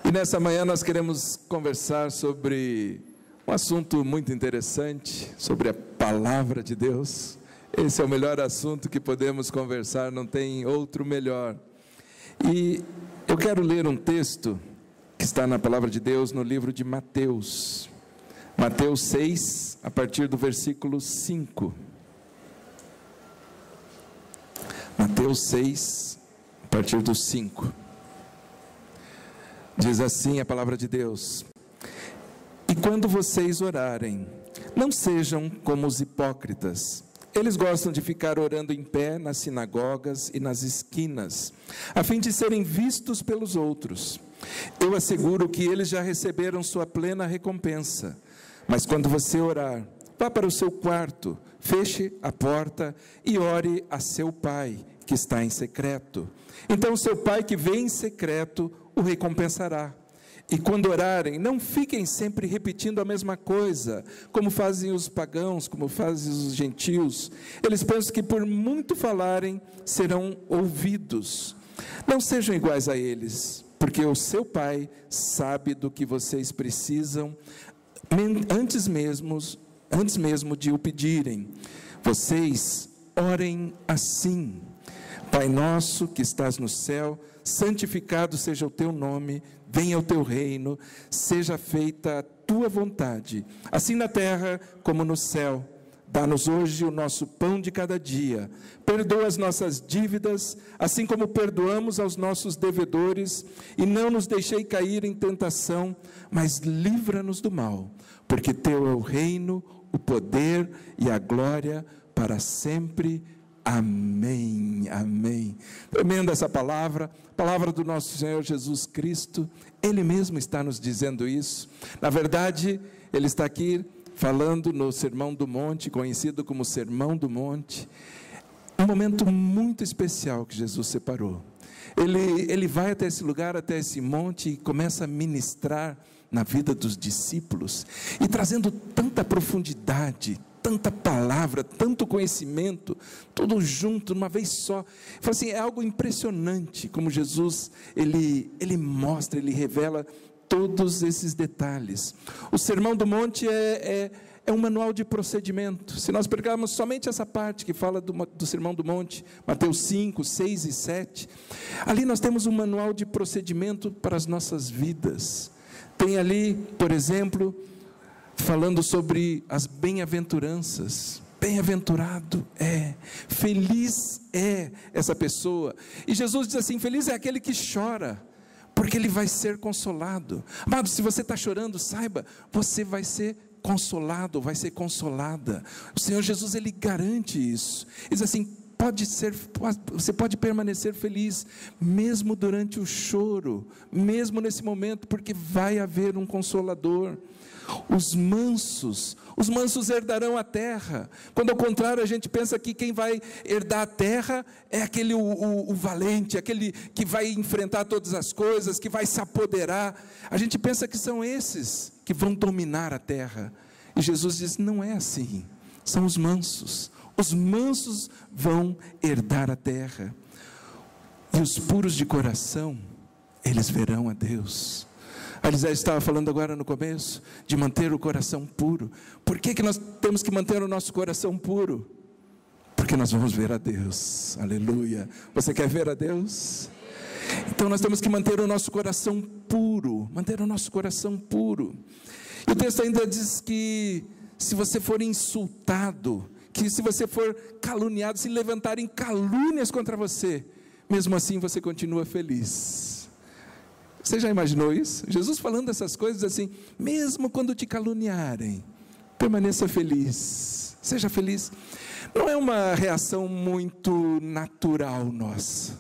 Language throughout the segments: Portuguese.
E nessa manhã nós queremos conversar sobre um assunto muito interessante, sobre a palavra de Deus. Esse é o melhor assunto que podemos conversar, não tem outro melhor. E eu quero ler um texto que está na palavra de Deus no livro de Mateus. Mateus 6, a partir do versículo 5. Mateus 6, a partir do 5. Diz assim a palavra de Deus: E quando vocês orarem, não sejam como os hipócritas. Eles gostam de ficar orando em pé nas sinagogas e nas esquinas, a fim de serem vistos pelos outros. Eu asseguro que eles já receberam sua plena recompensa. Mas quando você orar, vá para o seu quarto, feche a porta e ore a seu pai, que está em secreto. Então seu pai que vem em secreto o recompensará. E quando orarem, não fiquem sempre repetindo a mesma coisa, como fazem os pagãos, como fazem os gentios. Eles pensam que por muito falarem, serão ouvidos. Não sejam iguais a eles, porque o seu pai sabe do que vocês precisam, antes mesmo de o pedirem. Vocês orem assim: Pai nosso que estás no céu, santificado seja o teu nome, venha o teu reino, seja feita a tua vontade, assim na terra como no céu. Dá-nos hoje o nosso pão de cada dia. Perdoa as nossas dívidas, assim como perdoamos aos nossos devedores, e não nos deixei cair em tentação, mas livra-nos do mal, porque teu é o reino, o poder e a glória para sempre. Amém, amém. Tremenda essa palavra do nosso Senhor Jesus Cristo. Ele mesmo está nos dizendo isso. Na verdade, Ele está aqui falando no Sermão do Monte, conhecido como Sermão do Monte. Um momento muito especial que Jesus separou. Ele vai até esse lugar, até esse monte, e começa a ministrar na vida dos discípulos, e trazendo tanta profundidade, tanta palavra, tanto conhecimento, tudo junto, uma vez só. Fala assim, é algo impressionante como Jesus, ele mostra, ele revela todos esses detalhes. O Sermão do Monte é um manual de procedimento. Se nós pegarmos somente essa parte que fala do Sermão do Monte, Mateus 5, 6 e 7, ali nós temos um manual de procedimento para as nossas vidas. Tem ali, por exemplo, falando sobre as bem-aventuranças. Bem-aventurado é, feliz é essa pessoa. E Jesus diz assim, feliz é aquele que chora, porque ele vai ser consolado. Amado, se você está chorando, saiba, você vai ser consolado, vai ser consolada. O Senhor Jesus, Ele garante isso. Ele diz assim, você pode permanecer feliz, mesmo durante o choro, mesmo nesse momento, porque vai haver um consolador. Os mansos herdarão a terra. Quando ao contrário a gente pensa que quem vai herdar a terra é aquele o valente, aquele que vai enfrentar todas as coisas, que vai se apoderar. A gente pensa que são esses que vão dominar a terra. E Jesus diz, não é assim. São os mansos. Os mansos vão herdar a terra. E os puros de coração, eles verão a Deus. A Elisé estava falando agora no começo, de manter o coração puro. Por que nós temos que manter o nosso coração puro? Porque nós vamos ver a Deus, aleluia. Você quer ver a Deus? Então nós temos que manter o nosso coração puro, manter o nosso coração puro. E o texto ainda diz que se você for insultado, que se você for caluniado, se levantarem calúnias contra você, mesmo assim você continua feliz. Você já imaginou isso? Jesus falando essas coisas assim, mesmo quando te caluniarem, permaneça feliz, seja feliz. Não é uma reação muito natural nossa.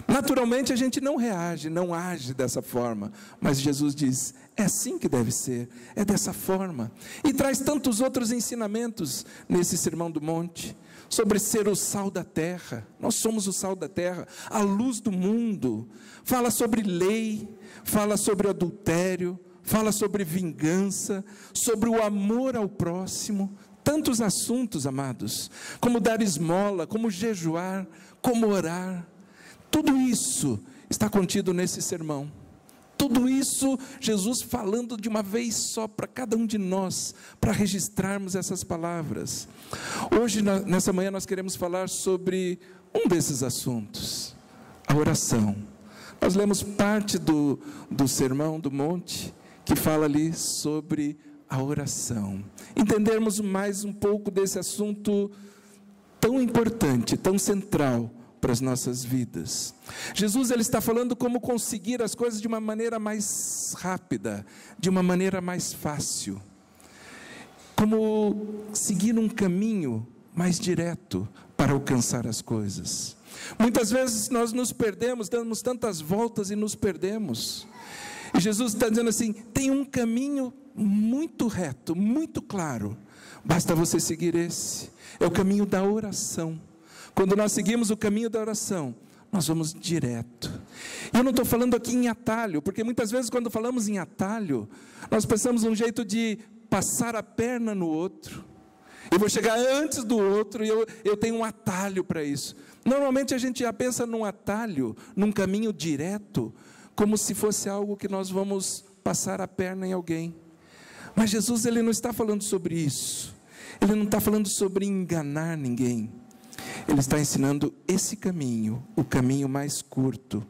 Naturalmente a gente não reage, não age dessa forma, mas Jesus diz, é assim que deve ser, é dessa forma. E traz tantos outros ensinamentos nesse Sermão do Monte, sobre ser o sal da terra. Nós somos o sal da terra, a luz do mundo. Fala sobre lei, fala sobre adultério, fala sobre vingança, sobre o amor ao próximo. Tantos assuntos, amados, como dar esmola, como jejuar, como orar. Tudo isso está contido nesse sermão. Tudo isso, Jesus falando de uma vez só para cada um de nós, para registrarmos essas palavras. Hoje, nessa manhã, nós queremos falar sobre um desses assuntos, a oração. Nós lemos parte do Sermão do Monte, que fala ali sobre a oração. Entendermos mais um pouco desse assunto tão importante, tão central para as nossas vidas. Jesus, ele está falando como conseguir as coisas de uma maneira mais rápida, de uma maneira mais fácil. Como seguir um caminho mais direto para alcançar as coisas. Muitas vezes nós nos perdemos, damos tantas voltas e nos perdemos. E Jesus está dizendo assim, tem um caminho muito reto, muito claro, basta você seguir esse, é o caminho da oração. Quando nós seguimos o caminho da oração, nós vamos direto. E eu não estou falando aqui em atalho, porque muitas vezes quando falamos em atalho, nós pensamos num jeito de passar a perna no outro, eu vou chegar antes do outro, e eu tenho um atalho para isso. Normalmente a gente já pensa num atalho, num caminho direto, como se fosse algo que nós vamos passar a perna em alguém. Mas Jesus, ele não está falando sobre isso. Ele não está falando sobre enganar ninguém. Ele está ensinando esse caminho, o caminho mais curto.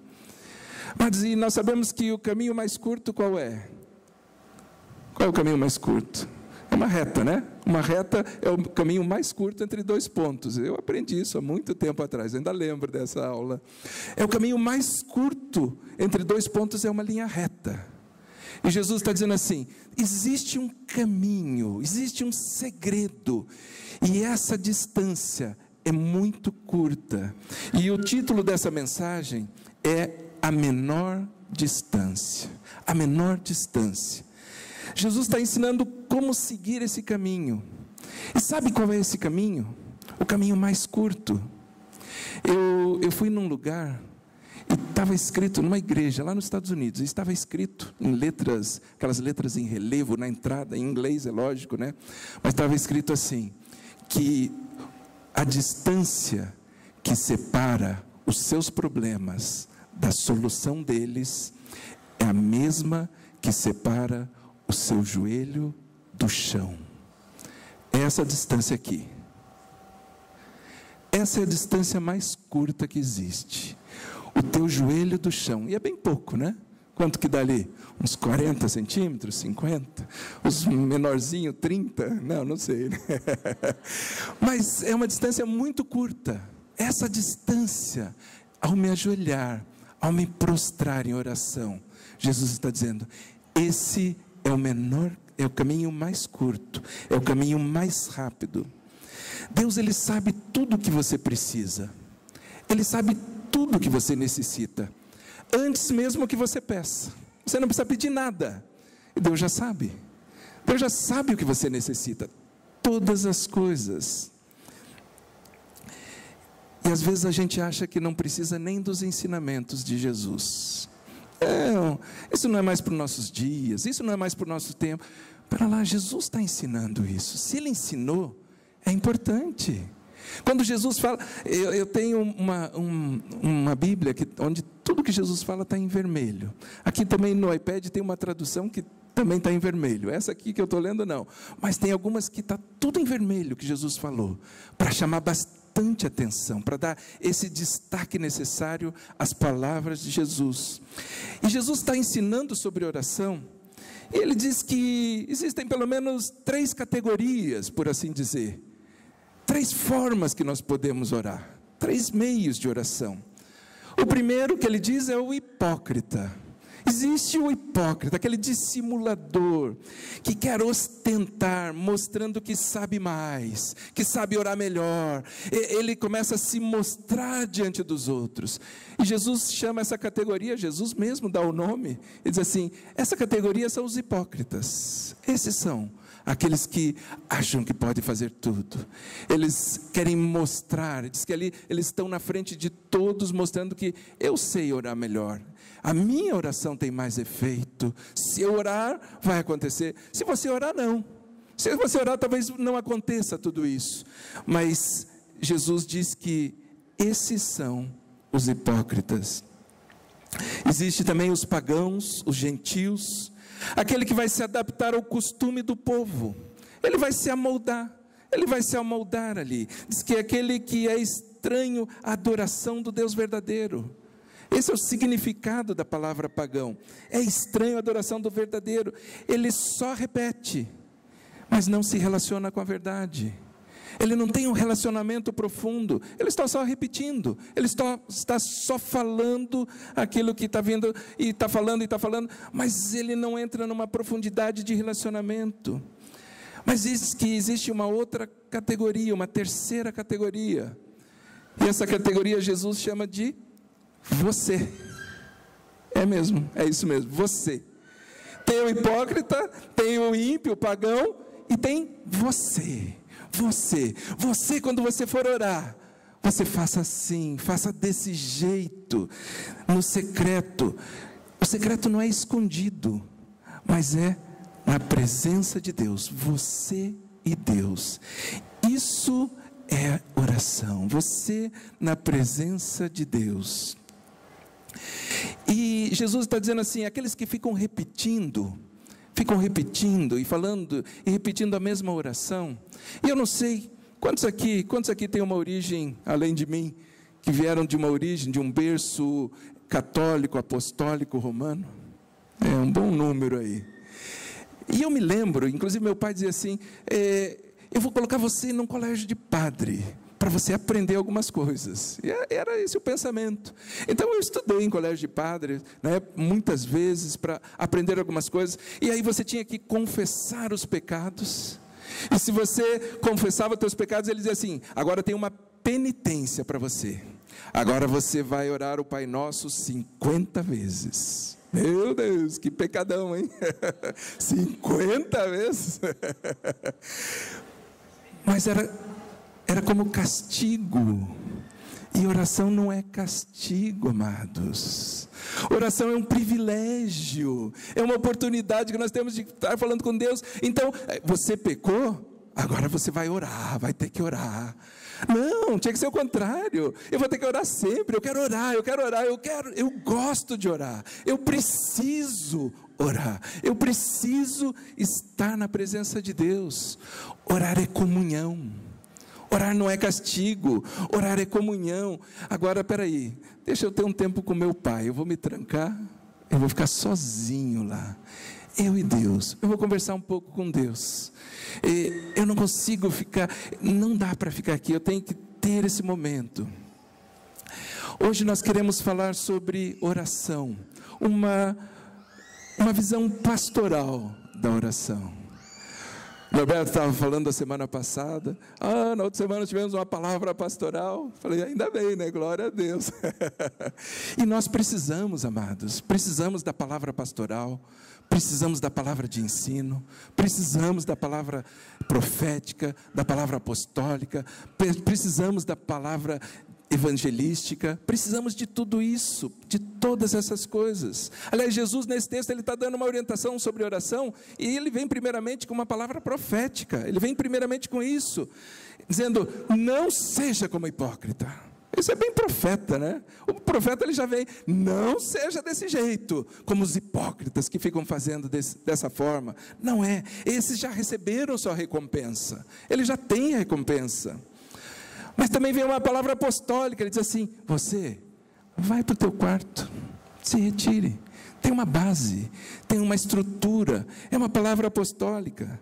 Mas e nós sabemos que o caminho mais curto qual é? Qual é o caminho mais curto? É uma reta, né? Uma reta é o caminho mais curto entre dois pontos. Eu aprendi isso há muito tempo atrás, ainda lembro dessa aula. É o caminho mais curto entre dois pontos, é uma linha reta. E Jesus está dizendo assim, existe um caminho, existe um segredo, e essa distância é muito curta. E o título dessa mensagem é a menor distância. A menor distância. Jesus está ensinando como seguir esse caminho. E sabe qual é esse caminho? O caminho mais curto. Eu fui num lugar e estava escrito numa igreja lá nos Estados Unidos, e estava escrito em letras, aquelas letras em relevo na entrada, em inglês é lógico, né? Mas estava escrito assim, que a distância que separa os seus problemas da solução deles é a mesma que separa o seu joelho do chão. É essa distância aqui. Essa é a distância mais curta que existe. O teu joelho do chão. E é bem pouco, né? Quanto que dá ali? Uns 40 centímetros, 50? Os menorzinhos, 30? Não sei. Mas é uma distância muito curta. Essa distância, ao me ajoelhar, ao me prostrar em oração, Jesus está dizendo, esse é o menor, é o caminho mais curto, é o caminho mais rápido. Deus, ele sabe tudo o que você precisa. Ele sabe tudo o que você necessita. Antes mesmo que você peça. Você não precisa pedir nada. Deus já sabe. Deus já sabe o que você necessita. Todas as coisas. E às vezes a gente acha que não precisa nem dos ensinamentos de Jesus. Isso não é mais para os nossos dias. Isso não é mais para o nosso tempo. Para lá, Jesus está ensinando isso. Se Ele ensinou, é importante. Quando Jesus fala, eu tenho uma Bíblia onde tudo que Jesus fala está em vermelho. Aqui também no iPad tem uma tradução que também está em vermelho. Essa aqui que eu estou lendo não. Mas tem algumas que está tudo em vermelho que Jesus falou, para chamar bastante atenção, para dar esse destaque necessário às palavras de Jesus. E Jesus está ensinando sobre oração, e Ele diz que existem pelo menos 3 categorias, por assim dizer. 3 formas que nós podemos orar, 3 meios de oração. O primeiro que ele diz é o hipócrita. Existe o hipócrita, aquele dissimulador, que quer ostentar, mostrando que sabe mais, que sabe orar melhor. Ele começa a se mostrar diante dos outros. E Jesus chama essa categoria, Jesus mesmo dá o nome, e diz assim, essa categoria são os hipócritas. Esses são aqueles que acham que podem fazer tudo. Eles querem mostrar, diz que ali eles estão na frente de todos, mostrando que eu sei orar melhor. A minha oração tem mais efeito. Se eu orar, vai acontecer. Se você orar, não. Se você orar, talvez não aconteça tudo isso. Mas Jesus diz que esses são os hipócritas. Existe também os pagãos, os gentios, aquele que vai se adaptar ao costume do povo. Ele vai se amoldar ali. Diz que é aquele que é estranho à adoração do Deus verdadeiro. Esse é o significado da palavra pagão. É estranho à adoração do verdadeiro. Ele só repete, mas não se relaciona com a verdade. Ele não tem um relacionamento profundo. Ele está só repetindo. Ele está só falando aquilo que está vindo e está falando, mas ele não entra numa profundidade de relacionamento. Mas diz que existe uma outra categoria, uma terceira categoria. E essa categoria Jesus chama de você. É mesmo, é isso mesmo, você. Tem o hipócrita, tem o ímpio, o pagão, e tem você. Você, quando você for orar, você faça assim, faça desse jeito, no secreto. O secreto não é escondido, mas é na presença de Deus, você e Deus. Isso é oração, você na presença de Deus. E Jesus está dizendo assim, aqueles que ficam repetindo e falando e repetindo a mesma oração. E eu não sei, quantos aqui têm uma origem, além de mim, que vieram de uma origem, de um berço católico, apostólico, romano? É um bom número aí. E eu me lembro, inclusive meu pai dizia assim, eu vou colocar você num colégio de padre, para você aprender algumas coisas. E era esse o pensamento. Então eu estudei em colégio de padre, né, muitas vezes, para aprender algumas coisas, e aí você tinha que confessar os pecados, e se você confessava os teus pecados, ele dizia assim, agora tem uma penitência para você, agora você vai orar o Pai Nosso 50 vezes, meu Deus, que pecadão, hein? 50 vezes, mas era como castigo, e oração não é castigo, amados. Oração é um privilégio, é uma oportunidade que nós temos de estar falando com Deus. Então, você pecou, agora você vai orar, vai ter que orar. Não, tinha que ser o contrário. Eu vou ter que orar sempre, eu quero orar, eu gosto de orar, eu preciso orar, eu preciso estar na presença de Deus. Orar é comunhão. Orar não é castigo, orar é comunhão. Agora, peraí, deixa eu ter um tempo com meu pai, eu vou me trancar, eu vou ficar sozinho lá, eu e Deus, eu vou conversar um pouco com Deus, eu não consigo ficar, não dá para ficar aqui, eu tenho que ter esse momento. Hoje nós queremos falar sobre oração, uma visão pastoral da oração. Norberto estava falando da semana passada, na outra semana tivemos uma palavra pastoral, falei, ainda bem, né, glória a Deus. E nós precisamos, amados, precisamos da palavra pastoral, precisamos da palavra de ensino, precisamos da palavra profética, da palavra apostólica, precisamos da palavra evangelística, precisamos de tudo isso, de todas essas coisas. Aliás, Jesus nesse texto, ele está dando uma orientação sobre oração, e ele vem primeiramente com uma palavra profética, ele vem primeiramente com isso, dizendo, não seja como hipócrita. Isso é bem profeta, né? O profeta, ele já vem, não seja desse jeito, como os hipócritas que ficam fazendo dessa forma. Não é, esses já receberam sua recompensa, eles já têm a recompensa. Mas também vem uma palavra apostólica, ele diz assim, você vai para o teu quarto, se retire, tem uma base, tem uma estrutura, é uma palavra apostólica.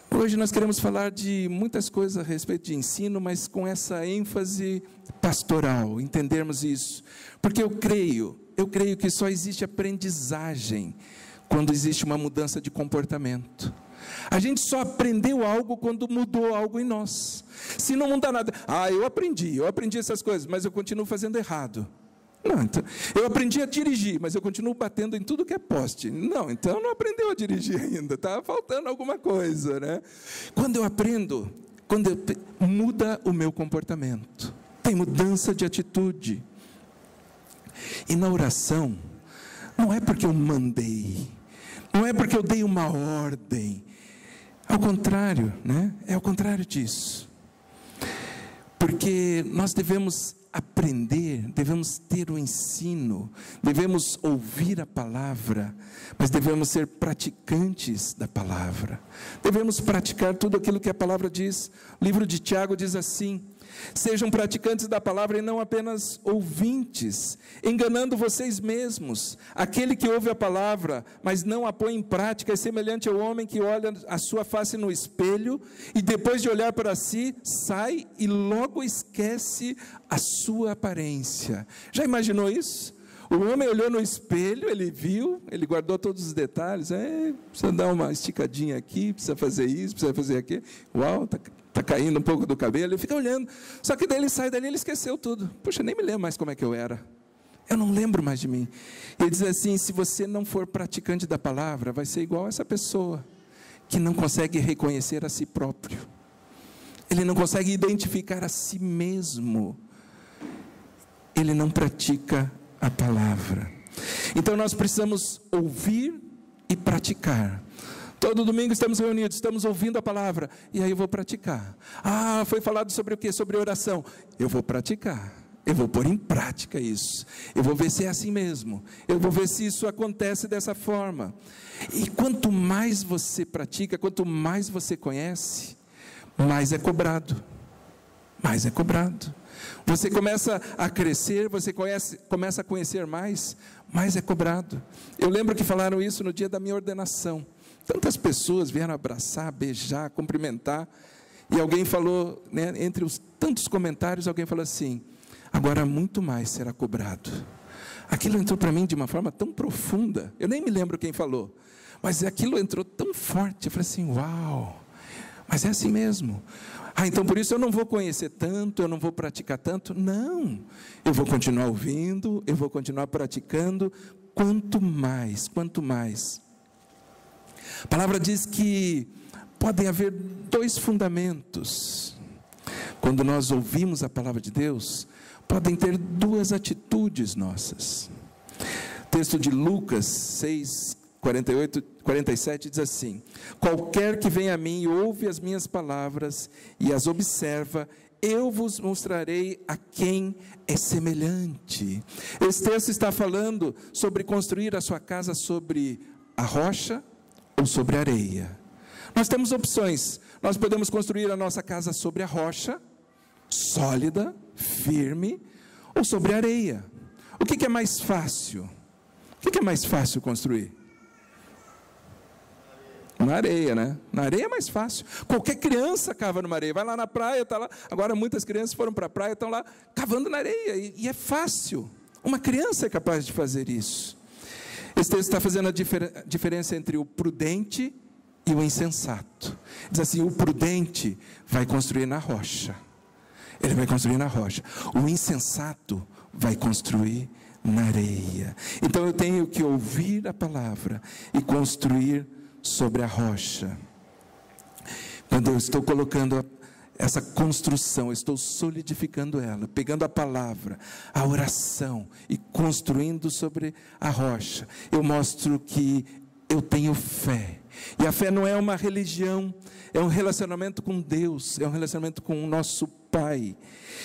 Hoje nós queremos falar de muitas coisas a respeito de ensino, mas com essa ênfase pastoral, entendermos isso, porque eu creio que só existe aprendizagem quando existe uma mudança de comportamento. A gente só aprendeu algo quando mudou algo em nós. Se não mudar nada, eu aprendi essas coisas, mas eu continuo fazendo errado. Não, então, eu aprendi a dirigir, mas eu continuo batendo em tudo que é poste. Não, então não aprendeu a dirigir ainda, está faltando alguma coisa, né? Quando eu aprendo, muda o meu comportamento, tem mudança de atitude. E na oração, não é porque eu mandei, não é porque eu dei uma ordem, ao contrário, né? É ao contrário disso, porque nós devemos aprender, devemos ter o ensino, devemos ouvir a palavra, mas devemos ser praticantes da palavra. Devemos praticar tudo aquilo que a palavra diz. O livro de Tiago diz assim: sejam praticantes da palavra e não apenas ouvintes, enganando vocês mesmos. Aquele que ouve a palavra, mas não a põe em prática, é semelhante ao homem que olha a sua face no espelho e depois de olhar para si, sai e logo esquece a sua aparência. Já imaginou isso? O homem olhou no espelho, ele viu, ele guardou todos os detalhes, precisa dar uma esticadinha aqui, precisa fazer isso, precisa fazer aquilo, uau, está caindo um pouco do cabelo, ele fica olhando, só que daí ele sai dali, ele esqueceu tudo. Puxa, nem me lembro mais como é que eu era, eu não lembro mais de mim. Ele diz assim: se você não for praticante da palavra, vai ser igual essa pessoa, que não consegue reconhecer a si próprio, ele não consegue identificar a si mesmo, ele não pratica a palavra. Então nós precisamos ouvir e praticar. Todo domingo estamos reunidos, estamos ouvindo a palavra, e aí eu vou praticar. Foi falado sobre o quê? Sobre oração. Eu vou praticar, eu vou pôr em prática isso, eu vou ver se é assim mesmo, eu vou ver se isso acontece dessa forma. E quanto mais você pratica, quanto mais você conhece, mais é cobrado, mais é cobrado. Você começa a crescer, você começa a conhecer mais é cobrado. Eu lembro que falaram isso no dia da minha ordenação. Tantas pessoas vieram abraçar, beijar, cumprimentar, e alguém falou, né, entre os tantos comentários, alguém falou assim: agora muito mais será cobrado. Aquilo entrou para mim de uma forma tão profunda, eu nem me lembro quem falou, mas aquilo entrou tão forte, eu falei assim: uau, mas é assim mesmo. Então por isso eu não vou conhecer tanto, eu não vou praticar tanto. Não, eu vou continuar ouvindo, eu vou continuar praticando, quanto mais. A palavra diz que podem haver dois fundamentos. Quando nós ouvimos a palavra de Deus, podem ter duas atitudes nossas. Texto de Lucas 6, 47 diz assim: qualquer que vem a mim e ouve as minhas palavras e as observa, eu vos mostrarei a quem é semelhante. Esse texto está falando sobre construir a sua casa sobre a rocha ou sobre a areia. Nós temos opções. Nós podemos construir a nossa casa sobre a rocha, sólida, firme, ou sobre a areia. O que é mais fácil? O que é mais fácil construir? Na areia, né? Na areia é mais fácil. Qualquer criança cava numa areia. Vai lá na praia, está lá. Agora muitas crianças foram para a praia, estão lá cavando na areia. E é fácil. Uma criança é capaz de fazer isso. Esse texto está fazendo a diferença entre o prudente e o insensato. Diz assim: o prudente vai construir na rocha. Ele vai construir na rocha. O insensato vai construir na areia. Então eu tenho que ouvir a palavra e construir sobre a rocha. Quando eu estou colocando essa construção, eu estou solidificando ela, pegando a palavra, a oração e construindo sobre a rocha, eu mostro que eu tenho fé. E a fé não é uma religião, é um relacionamento com Deus, é um relacionamento com o nosso Pai.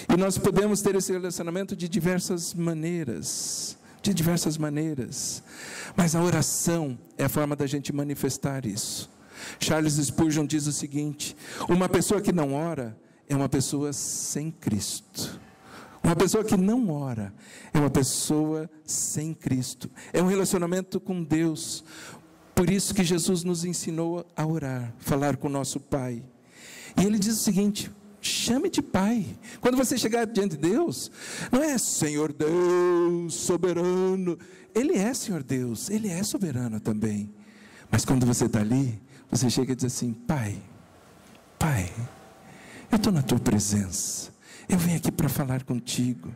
E nós podemos ter esse relacionamento de diversas maneiras. Mas a oração é a forma da gente manifestar isso. Charles Spurgeon diz o seguinte: uma pessoa que não ora é uma pessoa sem Cristo. Uma pessoa que não ora é uma pessoa sem Cristo. É um relacionamento com Deus. Por isso que Jesus nos ensinou a orar, falar com o nosso Pai. E ele diz o seguinte: chame de Pai. Quando você chegar diante de Deus, não é Senhor Deus, soberano. Ele é Senhor Deus, Ele é soberano também. Mas quando você está ali, você chega e diz assim: Pai, eu estou na Tua presença, eu vim aqui para falar contigo.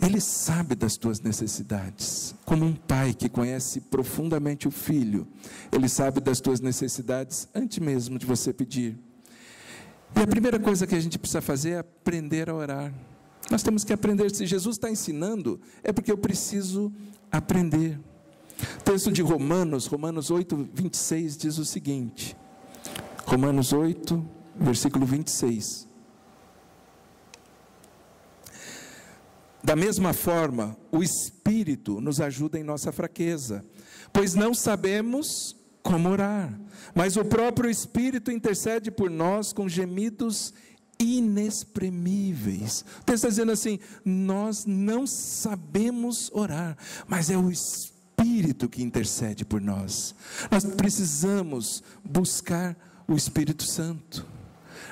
Ele sabe das tuas necessidades, como um pai que conhece profundamente o filho. Ele sabe das tuas necessidades antes mesmo de você pedir. E a primeira coisa que a gente precisa fazer é aprender a orar. Nós temos que aprender. Se Jesus está ensinando, é porque eu preciso aprender. O texto de Romanos 8, 26 diz o seguinte. Romanos 8, versículo 26. Da mesma forma, o Espírito nos ajuda em nossa fraqueza, pois não sabemos como orar, mas o próprio Espírito intercede por nós com gemidos inexprimíveis. O texto está dizendo assim: nós não sabemos orar, mas é o Espírito que intercede por nós. Nós precisamos buscar o Espírito Santo.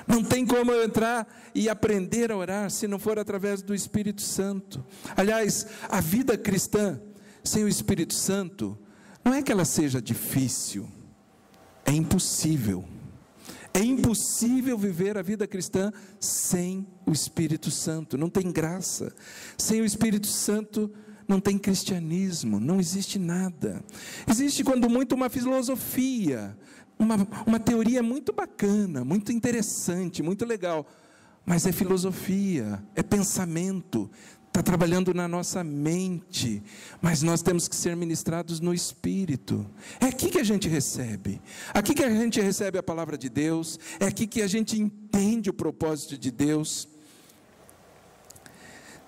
Não tem como eu entrar e aprender a orar se não for através do Espírito Santo. Aliás, a vida cristã sem o Espírito Santo não é que ela seja difícil, é impossível. É impossível viver a vida cristã sem o Espírito Santo, não tem graça. Sem o Espírito Santo não tem cristianismo, não existe nada. Existe quando muito uma filosofia, uma teoria muito bacana, muito interessante, muito legal, mas é filosofia, é pensamento, está trabalhando na nossa mente, mas nós temos que ser ministrados no Espírito. É aqui que a gente recebe, aqui que a gente recebe a palavra de Deus, é aqui que a gente entende o propósito de Deus.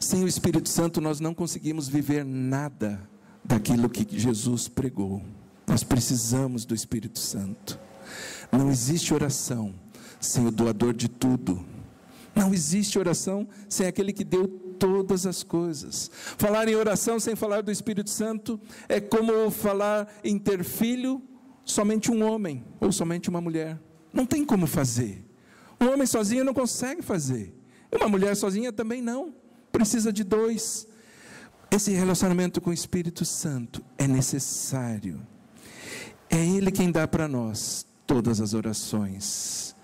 Sem o Espírito Santo nós não conseguimos viver nada daquilo que Jesus pregou. Nós precisamos do Espírito Santo. Não existe oração sem o doador de tudo. Não existe oração sem aquele que deu todas as coisas. Falar em oração sem falar do Espírito Santo é como falar em ter filho somente um homem ou somente uma mulher. Não tem como fazer. Um homem sozinho não consegue fazer. Uma mulher sozinha também não. Precisa de dois. Esse relacionamento com o Espírito Santo é necessário. É Ele quem dá para nós todas as orações.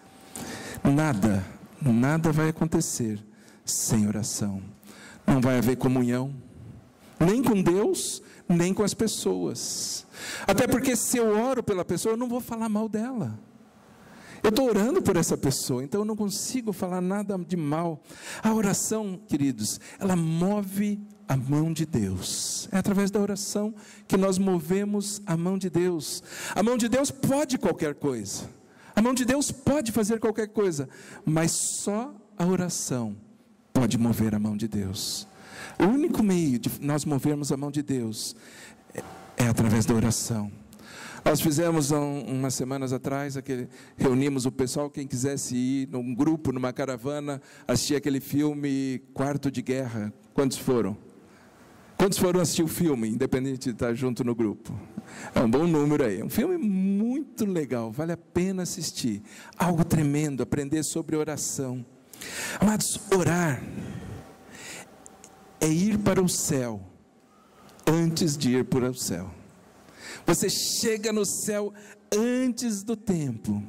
Nada vai acontecer sem oração. Não vai haver comunhão, nem com Deus, nem com as pessoas. Até porque se eu oro pela pessoa, eu não vou falar mal dela. Eu estou orando por essa pessoa, então eu não consigo falar nada de mal. A oração, queridos, ela move a mão de Deus. É através da oração que nós movemos a mão de Deus. A mão de Deus pode qualquer coisa. A mão de Deus pode fazer qualquer coisa, mas só a oração pode mover a mão de Deus. O único meio de nós movermos a mão de Deus é através da oração. Nós fizemos umas semanas atrás, reunimos o pessoal, quem quisesse ir num grupo, numa caravana, assistir aquele filme Quarto de Guerra. Quantos foram? Quantos foram assistir o filme, independente de estar junto no grupo? É um bom número aí. É um filme muito legal, vale a pena assistir. Algo tremendo, aprender sobre oração. Amados, orar é ir para o céu antes de ir para o céu. Você chega no céu antes do tempo.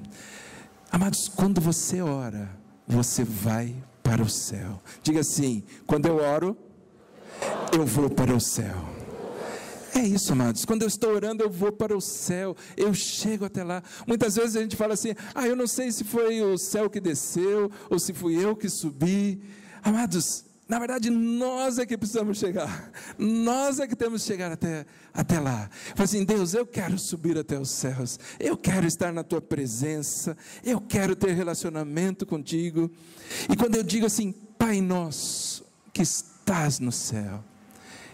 Amados, quando você ora, você vai para o céu. Diga assim: quando eu oro, eu vou para o céu. É isso, amados. Quando eu estou orando, eu vou para o céu. Eu chego até lá. Muitas vezes a gente fala assim: eu não sei se foi o céu que desceu, ou se fui eu que subi. Amados, na verdade, nós é que precisamos chegar. Nós é que temos que chegar até lá. Fala assim: Deus, eu quero subir até os céus. Eu quero estar na Tua presença. Eu quero ter relacionamento contigo. E quando eu digo assim: Pai nosso que estás no céu,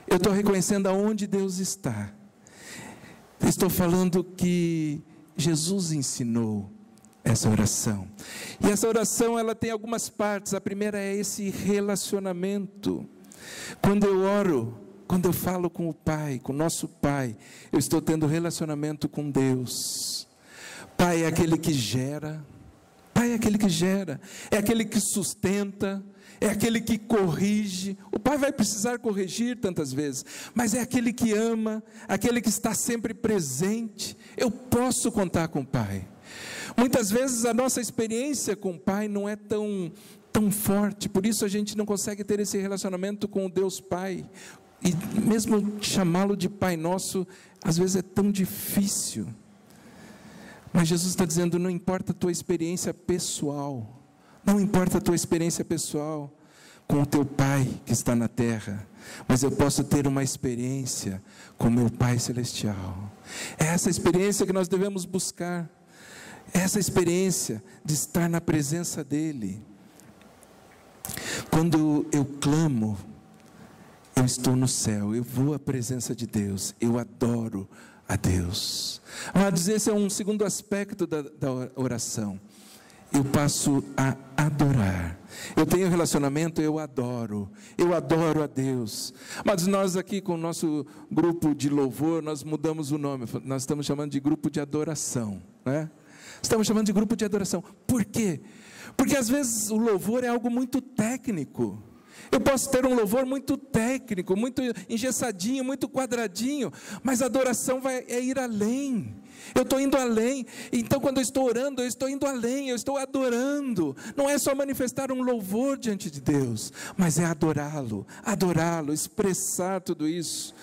eu estou reconhecendo aonde Deus está. Estou falando que Jesus ensinou essa oração. E essa oração, ela tem algumas partes. A primeira é esse relacionamento. Quando eu oro, quando eu falo com o Pai, com o nosso Pai, eu estou tendo relacionamento com Deus. Pai é aquele que gera. Pai é aquele que gera. É aquele que sustenta. É aquele que corrige. O Pai vai precisar corrigir tantas vezes, mas é aquele que ama, aquele que está sempre presente. Eu posso contar com o Pai. Muitas vezes a nossa experiência com o Pai não é tão forte, por isso a gente não consegue ter esse relacionamento com o Deus Pai, e mesmo chamá-lo de Pai Nosso, às vezes é tão difícil. Mas Jesus está dizendo: não importa a tua experiência pessoal, não importa a tua experiência pessoal com o teu Pai que está na terra, mas eu posso ter uma experiência com meu Pai Celestial. É essa experiência que nós devemos buscar. Essa experiência de estar na presença dEle. Quando eu clamo, eu estou no céu, eu vou à presença de Deus, eu adoro a Deus. Mas esse é um segundo aspecto da oração. Eu passo a adorar. Eu tenho relacionamento, eu adoro a Deus. Mas nós aqui com o nosso grupo de louvor, nós mudamos o nome, nós estamos chamando de grupo de adoração, né? Estamos chamando de grupo de adoração. Por quê? Porque às vezes o louvor é algo muito técnico. Eu posso ter um louvor muito técnico, muito engessadinho, muito quadradinho, mas a adoração é ir além. Eu estou indo além. Então quando eu estou orando, eu estou indo além, eu estou adorando. Não é só manifestar um louvor diante de Deus, mas é adorá-lo, expressar tudo isso.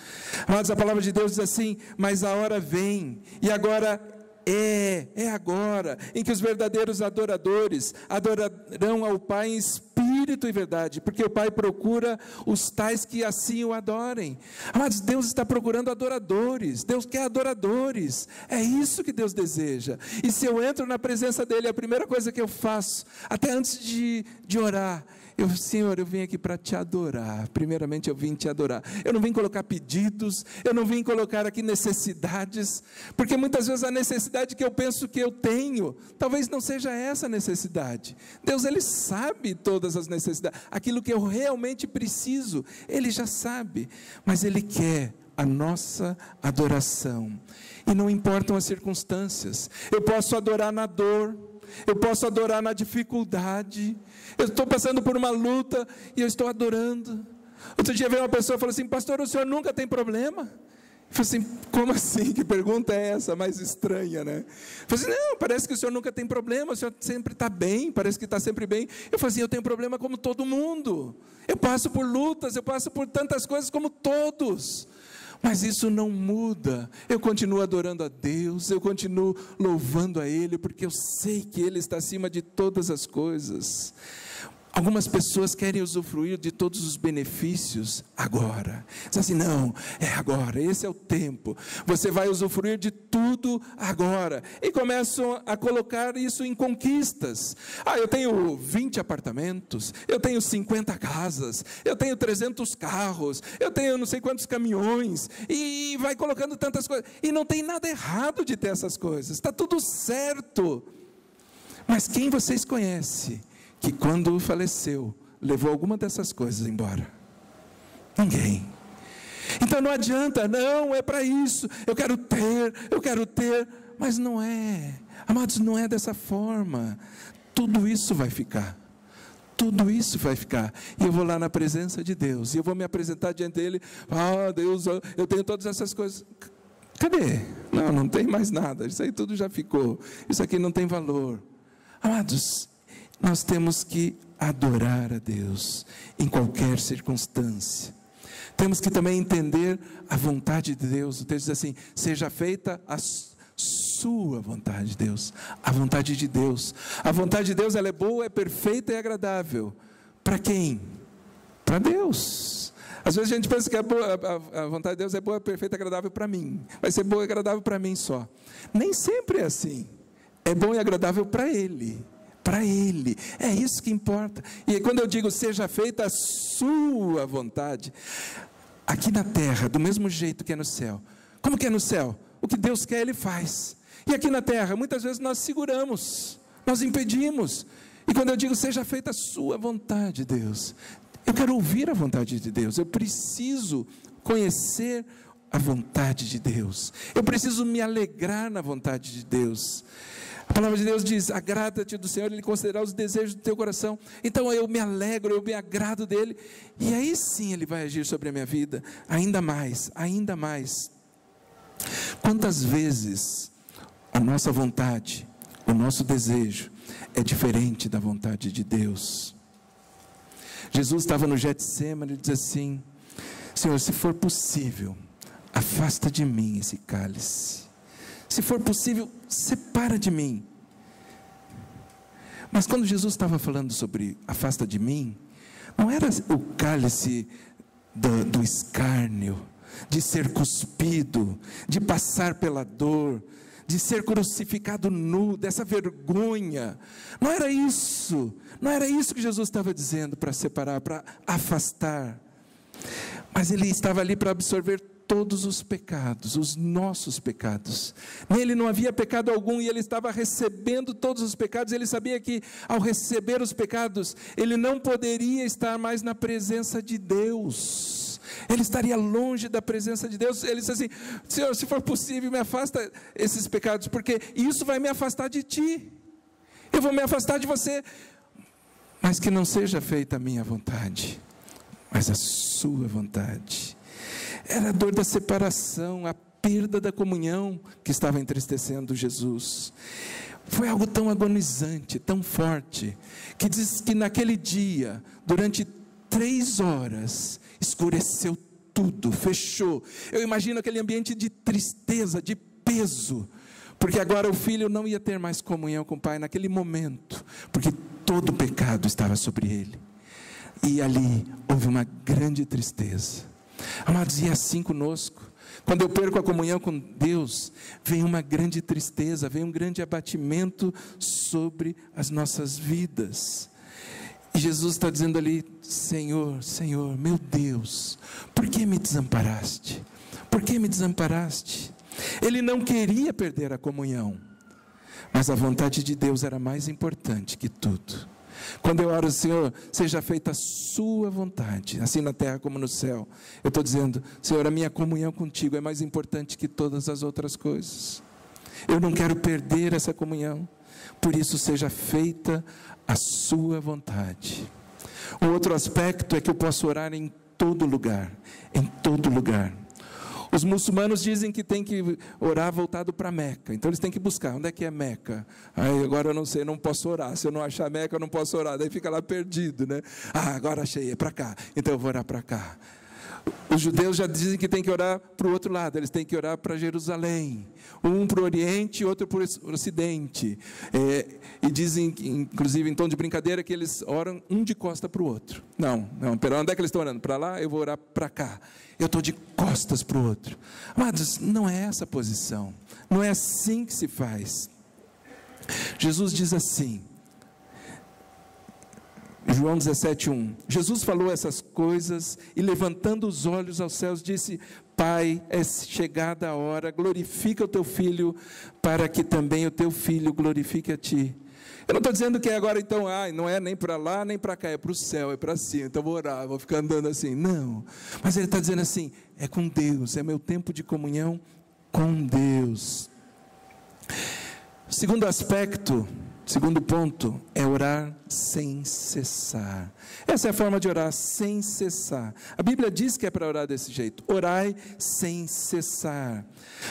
Mas a palavra de Deus diz assim: mas a hora vem, e agora é agora, em que os verdadeiros adoradores adorarão ao Pai em espírito e verdade, porque o Pai procura os tais que assim o adorem. Mas Deus está procurando adoradores, Deus quer adoradores, é isso que Deus deseja. E se eu entro na presença dEle, a primeira coisa que eu faço, até antes de orar, Senhor, eu vim aqui para te adorar. Primeiramente eu vim te adorar. Eu não vim colocar pedidos, eu não vim colocar aqui necessidades, porque muitas vezes a necessidade que eu penso que eu tenho, talvez não seja essa a necessidade. Deus, Ele sabe todas as necessidades, aquilo que eu realmente preciso, Ele já sabe, mas Ele quer a nossa adoração, e não importam as circunstâncias. Eu posso adorar na dor, eu posso adorar na dificuldade, eu estou passando por uma luta e eu estou adorando. Outro dia veio uma pessoa e falou assim: pastor, o senhor nunca tem problema? Eu falei assim: como assim? Que pergunta é essa? Mais estranha, né? Eu falei assim: não, parece que o senhor nunca tem problema, o senhor sempre está bem, parece que está sempre bem. Eu falei assim: eu tenho problema como todo mundo, eu passo por lutas, eu passo por tantas coisas como todos. Mas isso não muda, eu continuo adorando a Deus, eu continuo louvando a Ele, porque eu sei que Ele está acima de todas as coisas. Algumas pessoas querem usufruir de todos os benefícios agora. Diz assim: não, é agora, esse é o tempo. Você vai usufruir de tudo agora. E começam a colocar isso em conquistas. Eu tenho 20 apartamentos, eu tenho 50 casas, eu tenho 300 carros, eu tenho não sei quantos caminhões, e vai colocando tantas coisas. E não tem nada errado de ter essas coisas, está tudo certo. Mas quem vocês conhecem que quando faleceu, levou alguma dessas coisas embora? Ninguém. Então não adianta, não, é para isso, eu quero ter, mas não é, amados, não é dessa forma. Tudo isso vai ficar, e eu vou lá na presença de Deus, e eu vou me apresentar diante dEle: Deus, eu tenho todas essas coisas. Cadê? Não tem mais nada, isso aí tudo já ficou, isso aqui não tem valor. Amados, nós temos que adorar a Deus em qualquer circunstância. Temos que também entender a vontade de Deus. O texto diz assim: seja feita a sua vontade, Deus. A vontade de Deus. A vontade de Deus, ela é boa, é perfeita e agradável. Para quem? Para Deus. Às vezes a gente pensa que a vontade de Deus é boa, perfeita e agradável para mim. Vai ser boa e agradável para mim só. Nem sempre é assim. É bom e agradável para Ele. Para Ele, é isso que importa. E quando eu digo seja feita a sua vontade, aqui na terra, do mesmo jeito que é no céu. Como que é no céu? O que Deus quer, Ele faz. E aqui na terra, muitas vezes nós seguramos, nós impedimos. E quando eu digo seja feita a sua vontade, Deus, eu quero ouvir a vontade de Deus, eu preciso conhecer a vontade de Deus, eu preciso me alegrar na vontade de Deus. A palavra de Deus diz: agrada-te do Senhor, Ele considerará os desejos do teu coração. Então eu me alegro, eu me agrado dEle, e aí sim Ele vai agir sobre a minha vida, ainda mais, ainda mais. Quantas vezes a nossa vontade, o nosso desejo é diferente da vontade de Deus? Jesus estava no Getsêmani, Ele diz assim: Senhor, se for possível, afasta de mim esse cálice. Se for possível, separa de mim. Mas quando Jesus estava falando sobre afasta de mim, não era o cálice do escárnio, de ser cuspido, de passar pela dor, de ser crucificado nu, dessa vergonha. Não era isso que Jesus estava dizendo para separar, para afastar. mas ele estava ali para absorver todos os pecados, os nossos pecados. Nele não havia pecado algum, e ele estava recebendo todos os pecados. Ele sabia que ao receber os pecados, ele não poderia estar mais na presença de Deus. Ele estaria longe da presença de Deus. Ele disse assim: Senhor, se for possível, me afasta esses pecados, porque isso vai me afastar de Ti. Eu vou me afastar de você, mas que não seja feita a minha vontade, mas a sua vontade. Era a dor da separação, a perda da comunhão que estava entristecendo Jesus. Foi algo tão agonizante, tão forte, que diz que naquele dia, durante 3 horas, escureceu tudo, fechou. Eu imagino aquele ambiente de tristeza, de peso, porque agora o filho não ia ter mais comunhão com o pai naquele momento, porque todo o pecado estava sobre ele. E ali houve uma grande tristeza. Amados, e é assim conosco. Quando eu perco a comunhão com Deus, vem uma grande tristeza, vem um grande abatimento sobre as nossas vidas. E Jesus está dizendo ali: Senhor, Senhor, meu Deus, por que me desamparaste? Por que me desamparaste? Ele não queria perder a comunhão, mas a vontade de Deus era mais importante que tudo. Quando eu oro: Senhor, seja feita a sua vontade, assim na terra como no céu, eu estou dizendo: Senhor, a minha comunhão contigo é mais importante que todas as outras coisas. Eu não quero perder essa comunhão, por isso seja feita a sua vontade. Um outro aspecto é que eu posso orar em todo lugar, em todo lugar. Os muçulmanos dizem que tem que orar voltado para Meca, então eles têm que buscar, onde é que é Meca? Aí agora eu não sei, não posso orar, se eu não achar Meca eu não posso orar, daí fica lá perdido, né? Agora achei, é para cá, então eu vou orar para cá. Os judeus já dizem que tem que orar para o outro lado, eles têm que orar para Jerusalém, um para o Oriente e outro para o Ocidente, e dizem, inclusive em tom de brincadeira, que eles oram um de costa para o outro. Não, pera, onde é que eles estão orando? Para lá? Eu vou orar para cá, eu estou de costas para o outro. Amados, não é essa a posição, não é assim que se faz. Jesus diz assim, João 17:1, Jesus falou essas coisas e levantando os olhos aos céus disse: Pai, é chegada a hora, glorifica o teu filho, para que também o teu filho glorifique a ti. Eu não estou dizendo que agora então, não é nem para lá nem para cá, é para o céu, é para cima, então vou orar, vou ficar andando assim, não, mas ele está dizendo assim, é com Deus, é meu tempo de comunhão com Deus. Segundo ponto, é orar sem cessar. Essa é a forma de orar, sem cessar. A Bíblia diz que é para orar desse jeito, orai sem cessar.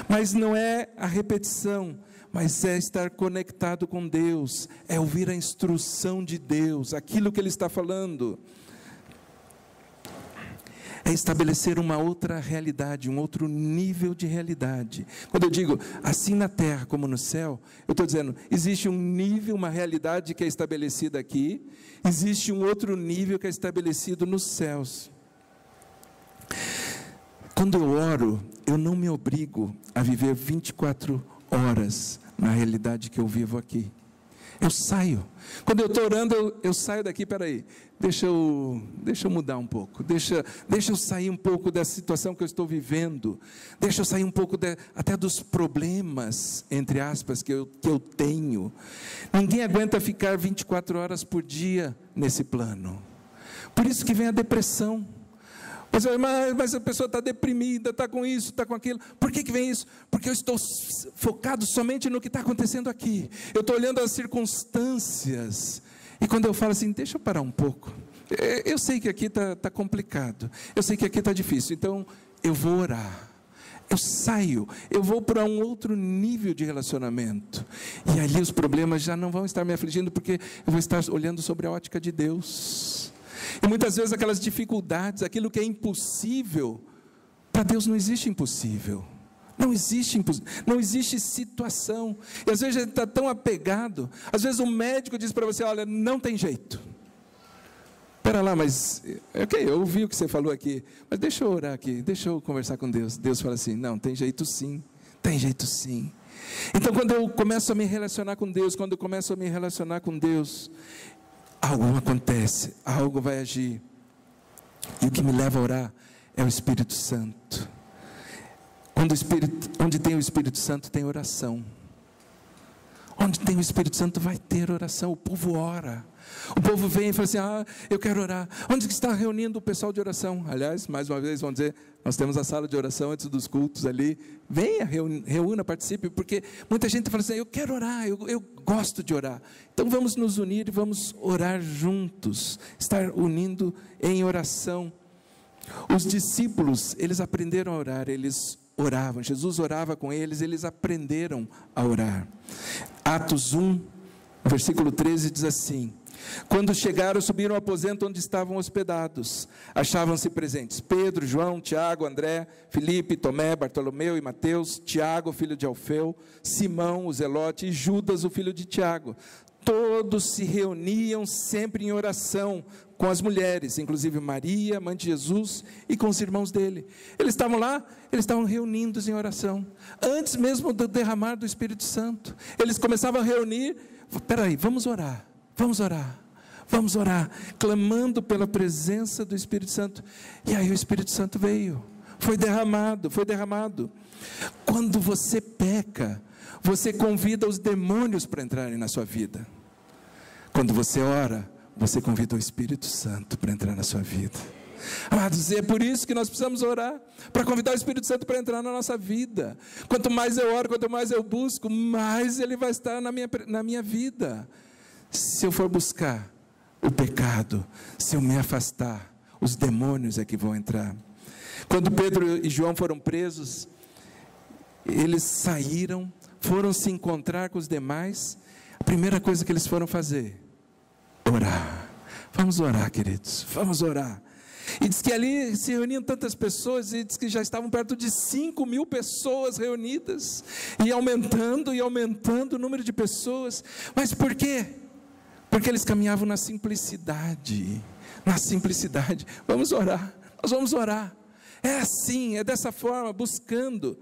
Mas não é a repetição, mas é estar conectado com Deus, é ouvir a instrução de Deus, aquilo que Ele está falando. É estabelecer uma outra realidade, um outro nível de realidade. Quando eu digo assim na terra como no céu, eu estou dizendo, existe um nível, uma realidade que é estabelecida aqui, existe um outro nível que é estabelecido nos céus. Quando eu oro, eu não me obrigo a viver 24 horas na realidade que eu vivo aqui. Eu saio. Quando eu estou orando, eu saio daqui, peraí, deixa eu mudar um pouco, deixa eu sair um pouco dessa situação que eu estou vivendo, deixa eu sair um pouco até dos problemas, entre aspas, que eu tenho. Ninguém aguenta ficar 24 horas por dia nesse plano. Por isso que vem a depressão. Mas a pessoa está deprimida, está com isso, está com aquilo. Por que vem isso? Porque eu estou focado somente no que está acontecendo aqui. Eu estou olhando as circunstâncias. E quando eu falo assim, deixa eu parar um pouco. Eu sei que aqui está complicado. Eu sei que aqui está difícil. Então, eu vou orar. Eu saio. Eu vou para um outro nível de relacionamento. E ali os problemas já não vão estar me afligindo, porque eu vou estar olhando sobre a ótica de Deus. E muitas vezes aquelas dificuldades, aquilo que é impossível, para Deus não existe impossível. Não existe situação. E às vezes a gente está tão apegado. Às vezes o médico diz para você, olha, não tem jeito. Espera lá, mas ok, eu ouvi o que você falou aqui, mas deixa eu orar aqui, deixa eu conversar com Deus. Deus fala assim, não, tem jeito sim, tem jeito sim. Então quando eu começo a me relacionar com Deus, algo acontece, algo vai agir. E o que me leva a orar é o Espírito Santo. Onde tem o Espírito Santo tem oração. Onde tem o Espírito Santo vai ter oração. O povo ora. O povo vem e fala assim: eu quero orar. Onde está reunindo o pessoal de oração? Aliás, mais uma vez, vamos dizer, nós temos a sala de oração antes dos cultos ali. Venha, reúna, participe, porque muita gente fala assim: eu quero orar, eu gosto de orar. Então vamos nos unir e vamos orar juntos, estar unindo em oração. Os discípulos, eles aprenderam a orar, eles oravam, Jesus orava com eles, eles aprenderam a orar. Atos 1, versículo 13 diz assim: quando chegaram, subiram ao aposento onde estavam hospedados. Achavam-se presentes Pedro, João, Tiago, André, Filipe, Tomé, Bartolomeu e Mateus, Tiago, filho de Alfeu, Simão, o Zelote, e Judas, o filho de Tiago. Todos se reuniam sempre em oração com as mulheres, inclusive Maria, mãe de Jesus, e com os irmãos dele. Eles estavam lá, eles estavam reunidos em oração, antes mesmo do derramar do Espírito Santo. Eles começavam a reunir: peraí, vamos orar, clamando pela presença do Espírito Santo. E aí o Espírito Santo veio, foi derramado. Quando você peca, você convida os demônios para entrarem na sua vida. Quando você ora, você convida o Espírito Santo para entrar na sua vida. Amados, é por isso que nós precisamos orar, para convidar o Espírito Santo para entrar na nossa vida. Quanto mais eu oro, quanto mais eu busco, mais ele vai estar na minha vida. Se eu for buscar o pecado, se eu me afastar, os demônios é que vão entrar. Quando Pedro e João foram presos, eles saíram, foram se encontrar com os demais. A primeira coisa que eles foram fazer: orar. Vamos orar, queridos, vamos orar. E diz que ali se reuniam tantas pessoas, e diz que já estavam perto de 5.000 pessoas reunidas, e aumentando o número de pessoas. Mas por quê? Porque eles caminhavam na simplicidade. Vamos orar, nós vamos orar. É assim, é dessa forma, buscando.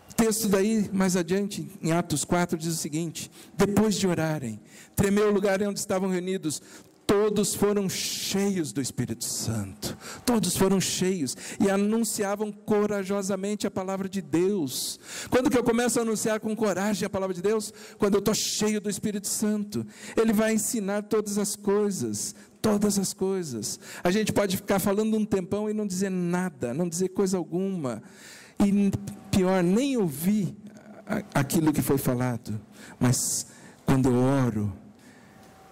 O texto daí, mais adiante, em Atos 4, diz o seguinte: depois de orarem, tremeu o lugar onde estavam reunidos, todos foram cheios do Espírito Santo, todos foram cheios, e anunciavam corajosamente a palavra de Deus. Quando que eu começo a anunciar com coragem a palavra de Deus? Quando eu estou cheio do Espírito Santo. Ele vai ensinar todas as coisas. A gente pode ficar falando um tempão e não dizer nada, não dizer coisa alguma, e pior, nem ouvir aquilo que foi falado. Mas quando eu oro,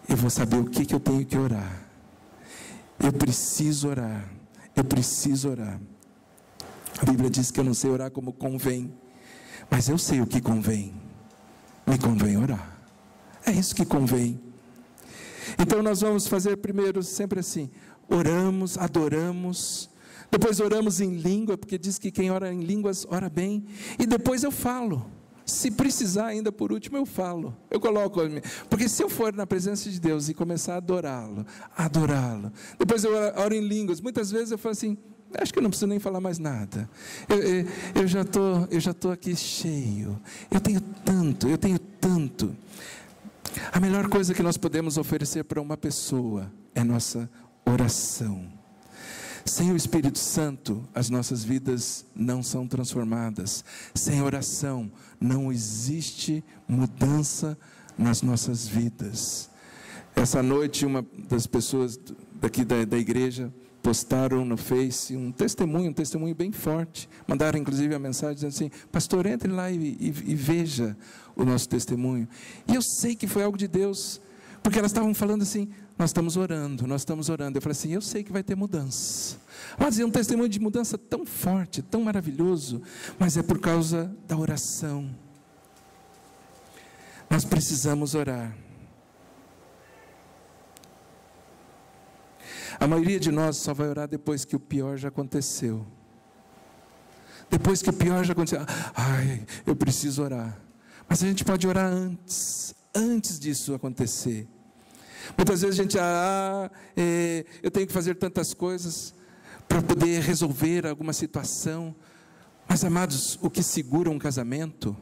eu vou saber o que eu tenho que orar. Eu preciso orar. A Bíblia diz que eu não sei orar como convém, mas eu sei o que convém. Me convém orar. É isso que convém. Então nós vamos fazer primeiro sempre assim: oramos, adoramos, depois oramos em língua, porque diz que quem ora em línguas ora bem, e depois eu falo. Se precisar ainda, por último, eu falo, eu coloco, porque se eu for na presença de Deus e começar a adorá-lo, depois eu oro em línguas, muitas vezes eu falo assim: acho que eu não preciso nem falar mais nada, eu já estou aqui cheio, eu tenho tanto. A melhor coisa que nós podemos oferecer para uma pessoa é nossa oração. Sem o Espírito Santo, as nossas vidas não são transformadas. Sem oração, não existe mudança nas nossas vidas. Essa noite, uma das pessoas daqui da igreja postaram no Face um testemunho bem forte. Mandaram inclusive a mensagem dizendo assim: pastor, entre lá e veja o nosso testemunho. E eu sei que foi algo de Deus, porque elas estavam falando assim: nós estamos orando. Eu falei assim: eu sei que vai ter mudança. Mas é um testemunho de mudança tão forte, tão maravilhoso, mas é por causa da oração. Nós precisamos orar. A maioria de nós só vai orar depois que o pior já aconteceu. Eu preciso orar. Mas a gente pode orar antes disso acontecer. Muitas vezes a gente eu tenho que fazer tantas coisas para poder resolver alguma situação. Mas, amados, o que segura um casamento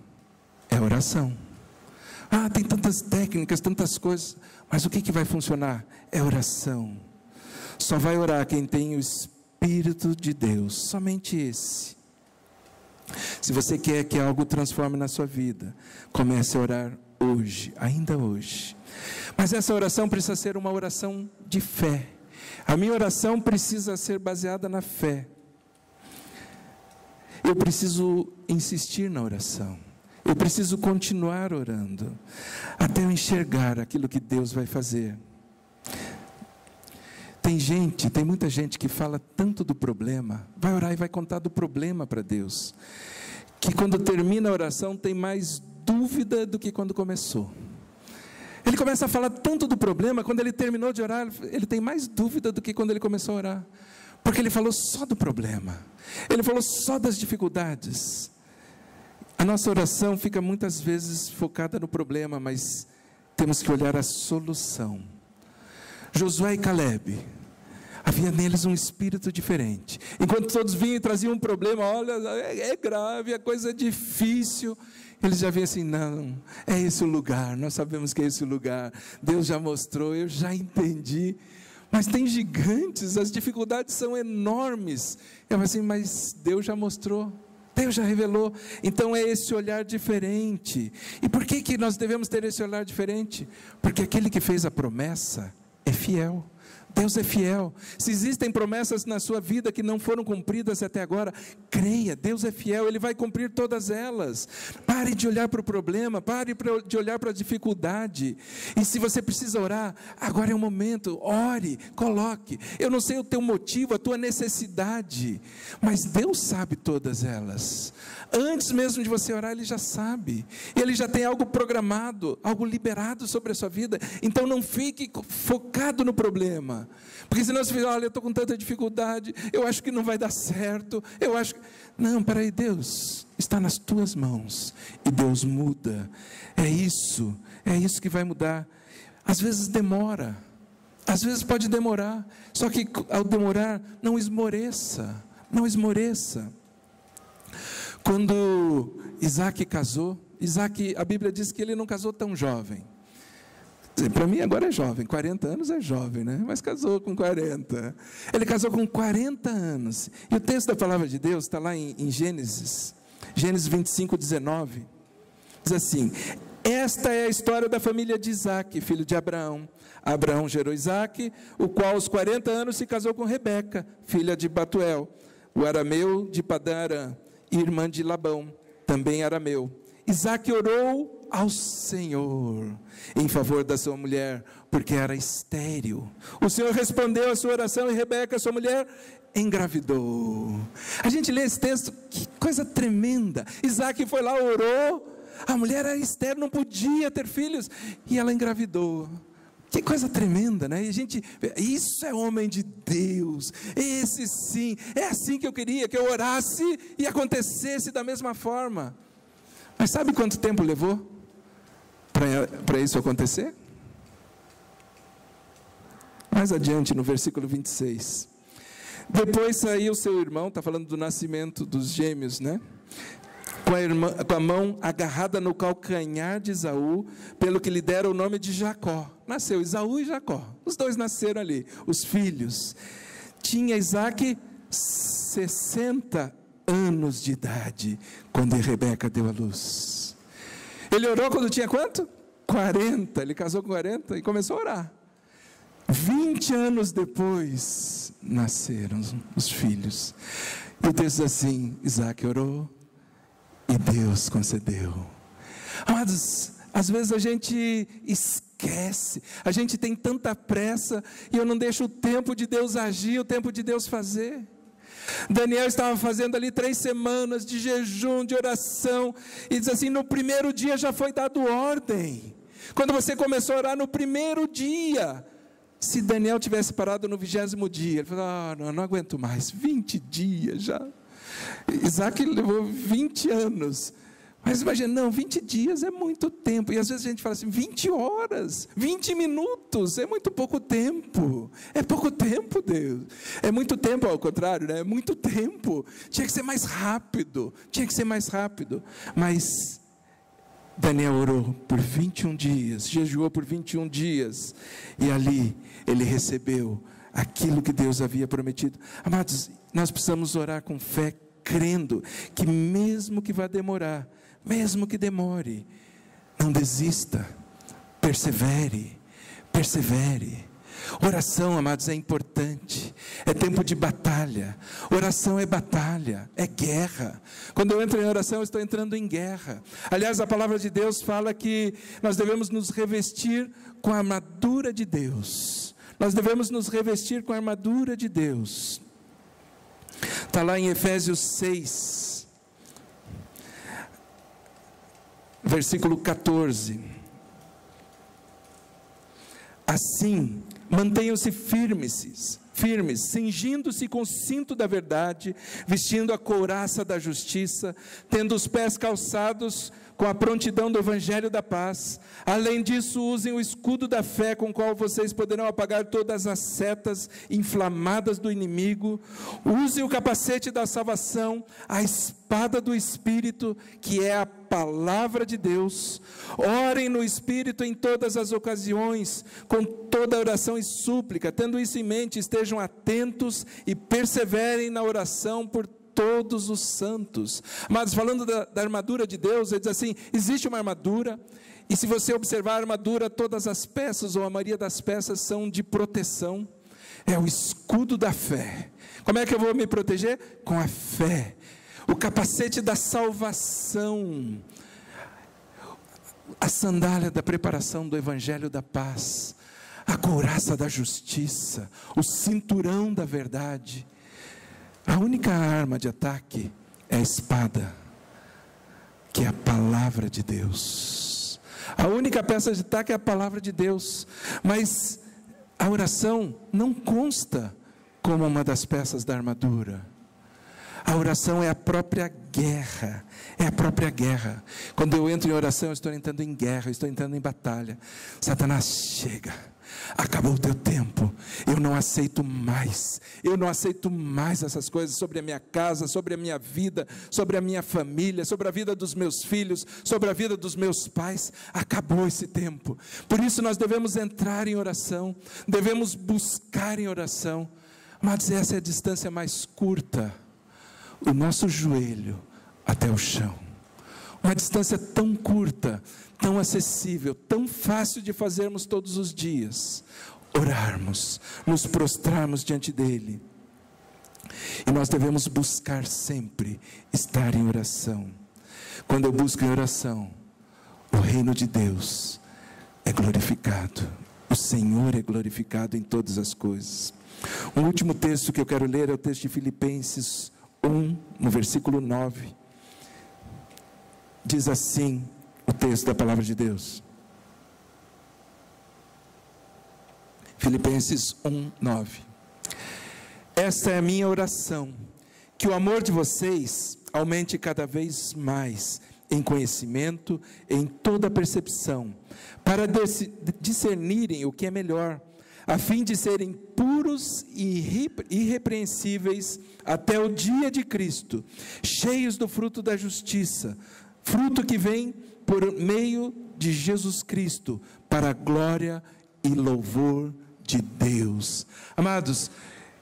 é a oração. Tem tantas técnicas, tantas coisas, mas o que vai funcionar? É oração. Só vai orar quem tem o Espírito de Deus, somente esse. Se você quer que algo transforme na sua vida, comece a orar hoje, ainda hoje. Mas essa oração precisa ser uma oração de fé. A minha oração precisa ser baseada na fé. Eu preciso insistir na oração. Eu preciso continuar orando, até eu enxergar aquilo que Deus vai fazer. Tem muita gente que fala tanto do problema, vai orar e vai contar do problema para Deus, que quando termina a oração tem mais dúvida do que quando começou. Ele começa a falar tanto do problema, quando ele terminou de orar, ele tem mais dúvida do que quando ele começou a orar, porque ele falou só do problema, ele falou só das dificuldades. A nossa oração fica muitas vezes focada no problema, mas temos que olhar a solução. Josué e Caleb, havia neles um espírito diferente. Enquanto todos vinham e traziam um problema, olha, é grave, é coisa difícil, eles já vinham assim, não, é esse o lugar, nós sabemos que é esse o lugar, Deus já mostrou, eu já entendi, mas tem gigantes, as dificuldades são enormes. Eu falo assim, mas Deus já mostrou, Deus já revelou. Então é esse olhar diferente. E por que nós devemos ter esse olhar diferente? Porque aquele que fez a promessa é fiel. Deus é fiel. Se existem promessas na sua vida que não foram cumpridas até agora, creia, Deus é fiel, Ele vai cumprir todas elas. Pare de olhar para o problema, pare de olhar para a dificuldade. E se você precisa orar, agora é o momento, ore, coloque. Eu não sei o teu motivo, a tua necessidade, mas Deus sabe todas elas. Antes mesmo de você orar, Ele já sabe. Ele já tem algo programado, algo liberado sobre a sua vida. Então não fique focado no problema. Porque senão você fala, olha, eu estou com tanta dificuldade, eu acho que não vai dar certo, eu acho que... Não, peraí, Deus está nas tuas mãos, e Deus muda, é isso que vai mudar. Às vezes demora, às vezes pode demorar, só que ao demorar, não esmoreça. Quando Isaac casou, a Bíblia diz que ele não casou tão jovem. Para mim agora é jovem, 40 anos é jovem, né? Mas casou com 40. Ele casou com 40 anos. E o texto da palavra de Deus está lá em Gênesis 25, 19. Diz assim: esta é a história da família de Isaac, filho de Abraão. Abraão gerou Isaac, o qual aos 40 anos se casou com Rebeca, filha de Batuel, o arameu de Padã Arã, irmã de Labão, também arameu. Isaac orou ao Senhor em favor da sua mulher, porque era estéril. O Senhor respondeu a sua oração e Rebeca, sua mulher, engravidou. A gente lê esse texto, que coisa tremenda. Isaac foi lá, orou, a mulher era estéril, não podia ter filhos, e ela engravidou. Que coisa tremenda, né? E a gente, isso é homem de Deus, esse sim, é assim que eu queria, que eu orasse e acontecesse da mesma forma. Mas sabe quanto tempo levou para isso acontecer? Mais adiante, no versículo 26. Depois saiu seu irmão, está falando do nascimento dos gêmeos, né? Com a mão agarrada no calcanhar de Esaú, pelo que lhe deram o nome de Jacó. Nasceu Esaú e Jacó, os dois nasceram ali, os filhos. Tinha Isaac 60 anos de idade, quando Rebeca deu à luz. Ele orou quando tinha quanto? 40, ele casou com 40 e começou a orar. 20 anos depois, nasceram os filhos. E o texto diz assim, Isaac orou, e Deus concedeu. Amados, às vezes a gente esquece, a gente tem tanta pressa, e eu não deixo o tempo de Deus agir, o tempo de Deus fazer. Daniel estava fazendo ali 3 semanas de jejum, de oração, e diz assim, no primeiro dia já foi dado ordem. Quando você começou a orar no primeiro dia, se Daniel tivesse parado no 20º dia, ele falou, não aguento mais, 20 dias já. Isaac levou 20 anos, mas imagina, 20 dias é muito tempo, e às vezes a gente fala assim, 20 horas, 20 minutos, é muito pouco tempo, é pouco tempo, Deus, é muito tempo, ao contrário, né? É muito tempo, tinha que ser mais rápido, mas Daniel orou por 21 dias, jejuou por 21 dias, e ali ele recebeu aquilo que Deus havia prometido. Amados, nós precisamos orar com fé, crendo que mesmo que vá demorar, mesmo que demore, não desista, persevere. Oração, amados, é importante, é tempo de batalha. Oração é batalha, é guerra. Quando eu entro em oração, eu estou entrando em guerra. Aliás, a palavra de Deus fala que nós devemos nos revestir com a armadura de Deus. Nós devemos nos revestir com a armadura de Deus. Está lá em Efésios 6, versículo 14. Assim, mantenham-se firmes, cingindo-se com o cinto da verdade, vestindo a couraça da justiça, tendo os pés calçados com a prontidão do evangelho da paz. Além disso, usem o escudo da fé, com o qual vocês poderão apagar todas as setas inflamadas do inimigo. Usem o capacete da salvação, a espada do Espírito, que é a palavra de Deus. Orem no Espírito em todas as ocasiões, com toda oração e súplica. Tendo isso em mente, estejam atentos e perseverem na oração por todos os santos. Mas falando da armadura de Deus, ele diz assim: existe uma armadura, e se você observar a armadura, todas as peças, ou a maioria das peças, são de proteção. É o escudo da fé. Como é que eu vou me proteger? Com a fé. O capacete da salvação, a sandália da preparação do evangelho da paz, a couraça da justiça, o cinturão da verdade. A única arma de ataque é a espada, que é a palavra de Deus. A única peça de ataque é a palavra de Deus. Mas a oração não consta como uma das peças da armadura. A oração é a própria guerra, Quando eu entro em oração, eu estou entrando em guerra, estou entrando em batalha. Satanás, chega, acabou o teu tempo, eu não aceito mais essas coisas sobre a minha casa, sobre a minha vida, sobre a minha família, sobre a vida dos meus filhos, sobre a vida dos meus pais. Acabou esse tempo. Por isso nós devemos entrar em oração, devemos buscar em oração. Mas essa é a distância mais curta, o nosso joelho até o chão. Uma distância tão curta, tão acessível, tão fácil de fazermos todos os dias. Orarmos, nos prostrarmos diante dele. E nós devemos buscar sempre estar em oração. Quando eu busco em oração, o reino de Deus é glorificado. O Senhor é glorificado em todas as coisas. O último texto que eu quero ler é o texto de Filipenses 1, no versículo 9. Diz assim o texto da palavra de Deus. Filipenses 1, 9. Esta é a minha oração, que o amor de vocês aumente cada vez mais em conhecimento, em toda percepção, para discernirem o que é melhor, a fim de serem puros e irrepreensíveis até o dia de Cristo, cheios do fruto da justiça, fruto que vem por meio de Jesus Cristo, para a glória e louvor de Deus. Amados,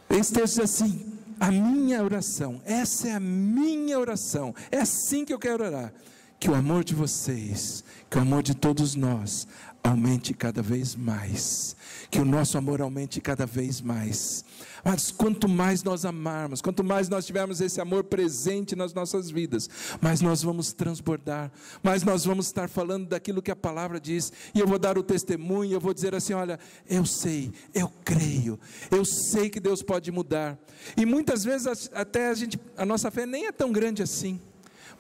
esse texto diz assim: a minha oração, essa é a minha oração, é assim que eu quero orar, que o amor de vocês, que o amor de todos nós aumente cada vez mais, que o nosso amor aumente cada vez mais. Mas quanto mais nós amarmos, quanto mais nós tivermos esse amor presente nas nossas vidas, mais nós vamos transbordar, mais nós vamos estar falando daquilo que a palavra diz. E eu vou dar o testemunho, eu vou dizer assim: olha, eu sei, eu creio, eu sei que Deus pode mudar. E muitas vezes até a nossa fé nem é tão grande assim.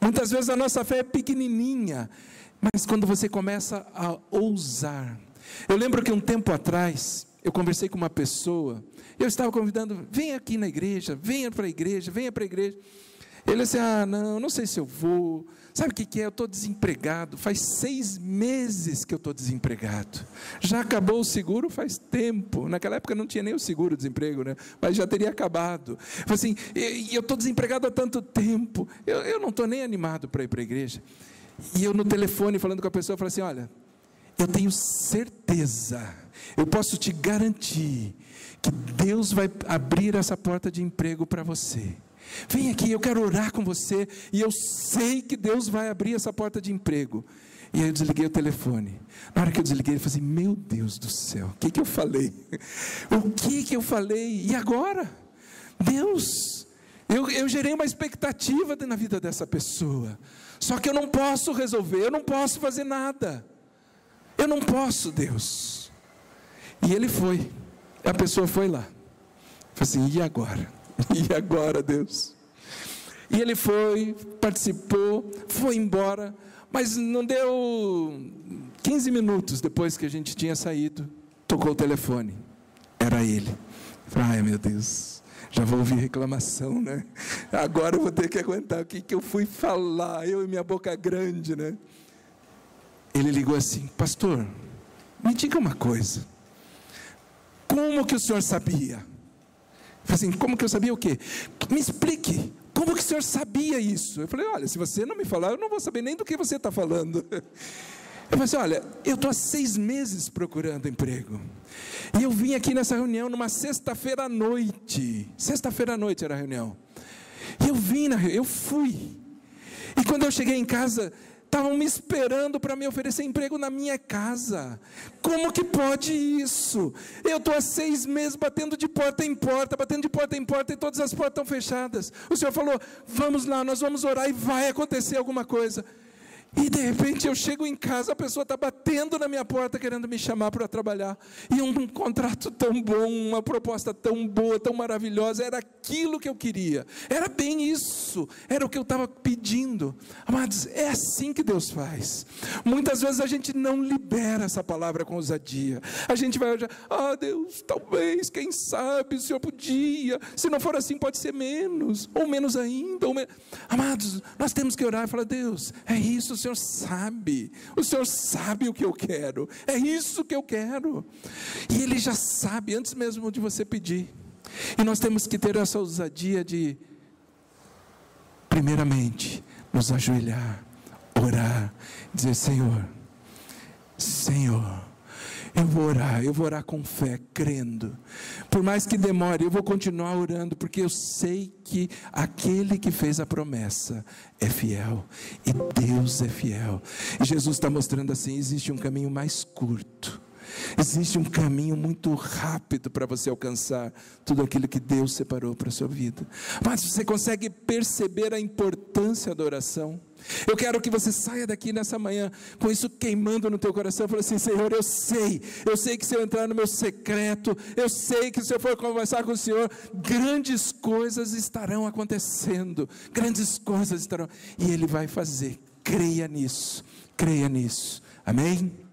Muitas vezes a nossa fé é pequenininha, mas quando você começa a ousar. Eu lembro que um tempo atrás, eu conversei com uma pessoa, eu estava convidando: vem aqui na igreja, venha para a igreja. Ele disse: não sei se eu vou, sabe o que é? Eu estou desempregado, faz 6 meses que eu estou desempregado, já acabou o seguro faz tempo, naquela época não tinha nem o seguro-desemprego, né? Mas já teria acabado. Eu falei assim: eu estou desempregado há tanto tempo, eu não estou nem animado para ir para a igreja. E eu no telefone falando com a pessoa, eu falei assim: olha, eu tenho certeza, eu posso te garantir, que Deus vai abrir essa porta de emprego para você. Vem aqui, eu quero orar com você, e eu sei que Deus vai abrir essa porta de emprego. E aí eu desliguei o telefone. Na hora que eu desliguei, ele falou assim: meu Deus do céu, o que eu falei? O que eu falei? E agora? Deus, eu gerei uma expectativa na vida dessa pessoa, só que eu não posso resolver, eu não posso fazer nada, eu não posso, Deus. E ele foi, a pessoa foi lá, falou assim: e agora? E agora, Deus? E ele foi, participou, foi embora, mas não deu 15 minutos depois que a gente tinha saído, tocou o telefone, era ele. Ai, meu Deus, já vou ouvir reclamação, né? Agora eu vou ter que aguentar o que eu fui falar, eu e minha boca grande, né? Ele ligou assim: pastor, me diga uma coisa, como que o senhor sabia? Eu falei assim: como que eu sabia o quê? Me explique, como que o senhor sabia isso? Eu falei: olha, se você não me falar, eu não vou saber nem do que você está falando. Eu falei assim: olha, eu estou há 6 meses procurando emprego, e eu vim aqui nessa reunião numa sexta-feira à noite era a reunião, e eu fui, e quando eu cheguei em casa, estavam me esperando para me oferecer emprego na minha casa. Como que pode isso? Eu estou há 6 meses batendo de porta em porta, e todas as portas estão fechadas. O Senhor falou: vamos lá, nós vamos orar e vai acontecer alguma coisa. E de repente eu chego em casa, a pessoa está batendo na minha porta, querendo me chamar para trabalhar, e um contrato tão bom, uma proposta tão boa, tão maravilhosa, era aquilo que eu queria, era bem isso, era o que eu estava pedindo. Amados, é assim que Deus faz. Muitas vezes a gente não libera essa palavra com ousadia, a gente vai olhar: ah, Deus, talvez, quem sabe, o Senhor podia, se não for assim pode ser menos, ou menos ainda, Amados, nós temos que orar e falar: Deus, é isso, o Senhor sabe o que eu quero, é isso que eu quero, e Ele já sabe, antes mesmo de você pedir, e nós temos que ter essa ousadia de, primeiramente, nos ajoelhar, orar, dizer: Senhor, eu vou orar com fé, crendo, por mais que demore, eu vou continuar orando, porque eu sei que aquele que fez a promessa é fiel, e Deus é fiel, e Jesus está mostrando assim: existe um caminho mais curto, existe um caminho muito rápido para você alcançar tudo aquilo que Deus separou para a sua vida. Mas você consegue perceber a importância da oração? Eu quero que você saia daqui nessa manhã com isso queimando no teu coração, falando assim: Senhor, eu sei que se eu entrar no meu secreto, eu sei que se eu for conversar com o Senhor, grandes coisas estarão acontecendo, e Ele vai fazer. Creia nisso, amém?